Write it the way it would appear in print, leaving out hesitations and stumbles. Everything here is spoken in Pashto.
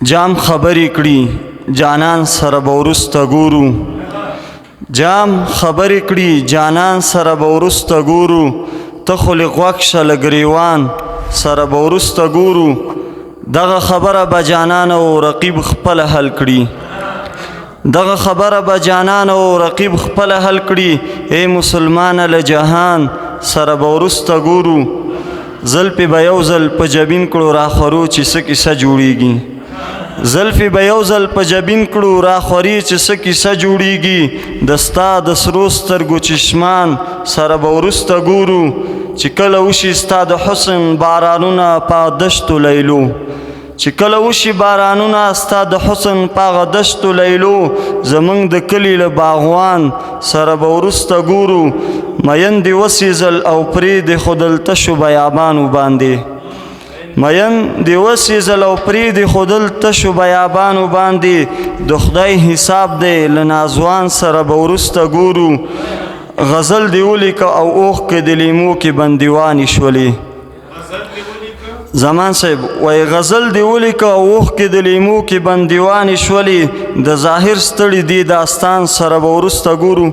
جام خبرې کړي جانان سره به وروسته ګورو جام خبرې کړي جانان سره به وروسته ګورو ته خو لږ غوږ شه له ګریوان سره به وروسته ګورو دغه خبره به جانان او رقیب خپله حل کړي دغه خبره به جانان او رقیب خپله حل کړي ای مسلمانه له جهان سره به وروسته ګورو زلفې به یو ځل په جبین کړو راخورو چې څه کیسه جوړیږي زلفې به یو ځل په جبین کړو راخوري چې څه کیسه جوړیږي د ستا د سرو سترګو چشمان سره به وروسته ګورو چې کله وشي ستا د حسن بارانونه په دشتو لیلو چې کله وشي بارانونه ستا د حسن په هغه دشتو لیلو زمونږ د کلي له باغوان سره به وروسته ګورو مین دې وسېزل او پرېږدې خو دلته شو بیابانو باندې مین دې وسېزل او پرېږدې خو دلته شو بیابانو باندې د خدای حساب دی له نازوان سره به وروسته ګورو غزل دې ولیکه او اوښکې د لیمو کې بندیوانې شولې زمان صاحب وای غزل دې ولیکه او اوښکې د لیمو کې بندیوانې شولې د ظاهر ستړي دې داستان سره به وروسته ګورو